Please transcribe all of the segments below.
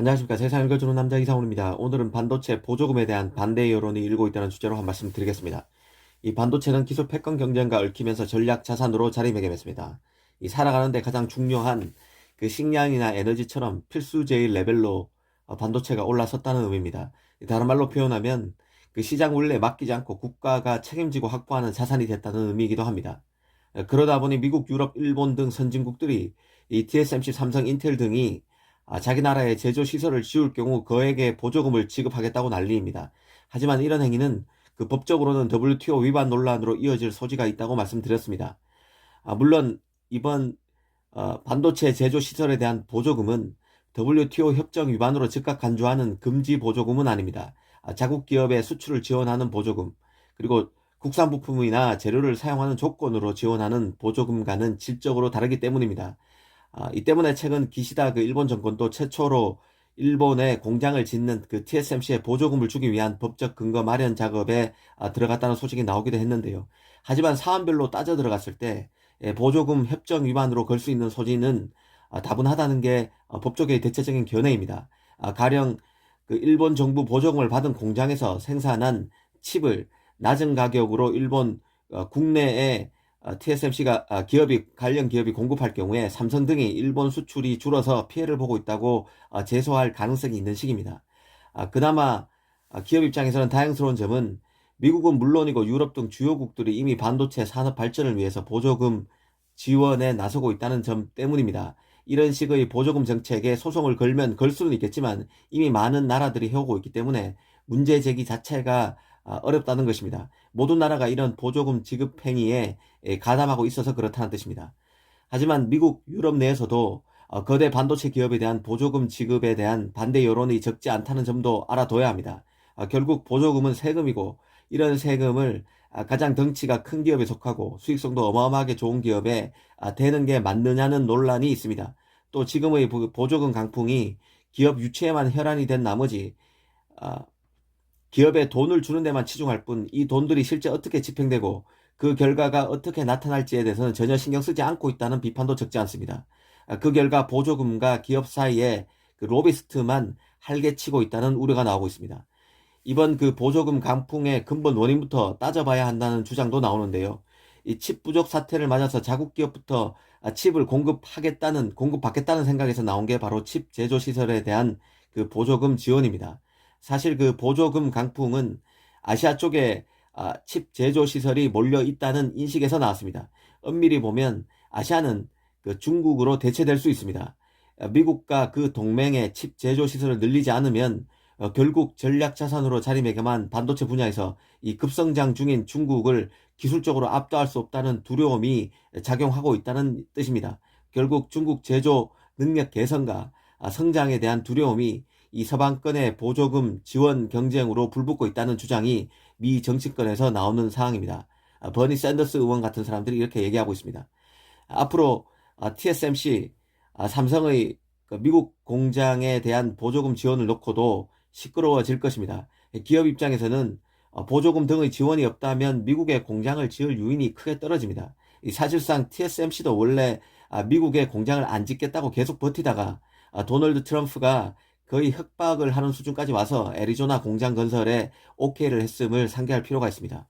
안녕하십니까. 세상을 읽어주는 남자 이상훈입니다. 오늘은 반도체 보조금에 대한 반대 여론이 일고 있다는 주제로 한 말씀 드리겠습니다. 이 반도체는 기술 패권 경쟁과 얽히면서 전략 자산으로 자리매김했습니다. 이 살아가는데 가장 중요한 그 식량이나 에너지처럼 필수제일 레벨로 반도체가 올라섰다는 의미입니다. 다른 말로 표현하면 그 시장 원리에 맡기지 않고 국가가 책임지고 확보하는 자산이 됐다는 의미이기도 합니다. 그러다 보니 미국, 유럽, 일본 등 선진국들이 이 TSMC, 삼성, 인텔 등이 자기 나라의 제조 시설을 지을 경우 그에게 보조금을 지급하겠다고 난리입니다. 하지만 이런 행위는 그 법적으로는 WTO 위반 논란으로 이어질 소지가 있다고 말씀드렸습니다. 물론 이번 반도체 제조 시설에 대한 보조금은 WTO 협정 위반으로 즉각 간주하는 금지 보조금은 아닙니다. 자국 기업의 수출을 지원하는 보조금, 그리고 국산 부품이나 재료를 사용하는 조건으로 지원하는 보조금과는 질적으로 다르기 때문입니다. 이 때문에 최근 기시다 그 일본 정권도 최초로 일본에 공장을 짓는 그 TSMC에 보조금을 주기 위한 법적 근거 마련 작업에 들어갔다는 소식이 나오기도 했는데요. 하지만 사안별로 따져 들어갔을 때 보조금 협정 위반으로 걸 수 있는 소지는 다분하다는 게 법조계의 대체적인 견해입니다. 가령 그 일본 정부 보조금을 받은 공장에서 생산한 칩을 낮은 가격으로 일본 국내에 TSMC가 관련 기업이 공급할 경우에 삼성 등이 일본 수출이 줄어서 피해를 보고 있다고 제소할 가능성이 있는 시기입니다. 그나마 기업 입장에서는 다행스러운 점은 미국은 물론이고 유럽 등 주요국들이 이미 반도체 산업 발전을 위해서 보조금 지원에 나서고 있다는 점 때문입니다. 이런 식의 보조금 정책에 소송을 걸면 걸 수는 있겠지만 이미 많은 나라들이 해오고 있기 때문에 문제 제기 자체가 어렵다는 것입니다. 모든 나라가 이런 보조금 지급 행위에 가담하고 있어서 그렇다는 뜻입니다. 하지만 미국, 유럽 내에서도 거대 반도체 기업에 대한 보조금 지급에 대한 반대 여론이 적지 않다는 점도 알아둬야 합니다. 결국 보조금은 세금이고 이런 세금을 가장 덩치가 큰 기업에 속하고 수익성도 어마어마하게 좋은 기업에 되는 게 맞느냐는 논란이 있습니다. 또 지금의 보조금 강풍이 기업 유치에만 혈안이 된 나머지 기업에 돈을 주는 데만 치중할 뿐 이 돈들이 실제 어떻게 집행되고 그 결과가 어떻게 나타날지에 대해서는 전혀 신경 쓰지 않고 있다는 비판도 적지 않습니다. 그 결과 보조금과 기업 사이에 그 로비스트만 활개치고 있다는 우려가 나오고 있습니다. 이번 그 보조금 강풍의 근본 원인부터 따져봐야 한다는 주장도 나오는데요. 이 칩 부족 사태를 맞아서 자국 기업부터 칩을 공급받겠다는 생각에서 나온 게 바로 칩 제조 시설에 대한 그 보조금 지원입니다. 사실 그 보조금 강풍은 아시아 쪽에 칩 제조 시설이 몰려 있다는 인식에서 나왔습니다. 엄밀히 보면 아시아는 그 중국으로 대체될 수 있습니다. 미국과 그 동맹의 칩 제조 시설을 늘리지 않으면 결국 전략 자산으로 자리매김한 반도체 분야에서 이 급성장 중인 중국을 기술적으로 압도할 수 없다는 두려움이 작용하고 있다는 뜻입니다. 결국 중국 제조 능력 개선과 성장에 대한 두려움이 이 서방권의 보조금 지원 경쟁으로 불붙고 있다는 주장이 미 정치권에서 나오는 상황입니다. 버니 샌더스 의원 같은 사람들이 이렇게 얘기하고 있습니다. 앞으로 TSMC, 삼성의 그 미국 공장에 대한 보조금 지원을 놓고도 시끄러워질 것입니다. 기업 입장에서는 보조금 등의 지원이 없다면 미국의 공장을 지을 유인이 크게 떨어집니다. 사실상 TSMC도 원래 미국의 공장을 안 짓겠다고 계속 버티다가 도널드 트럼프가 거의 협박을 하는 수준까지 와서 애리조나 공장 건설에 오케이를 했음을 상기할 필요가 있습니다.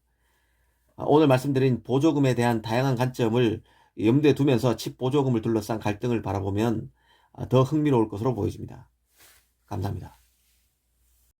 오늘 말씀드린 보조금에 대한 다양한 관점을 염두에 두면서 칩 보조금을 둘러싼 갈등을 바라보면 더 흥미로울 것으로 보여집니다. 감사합니다.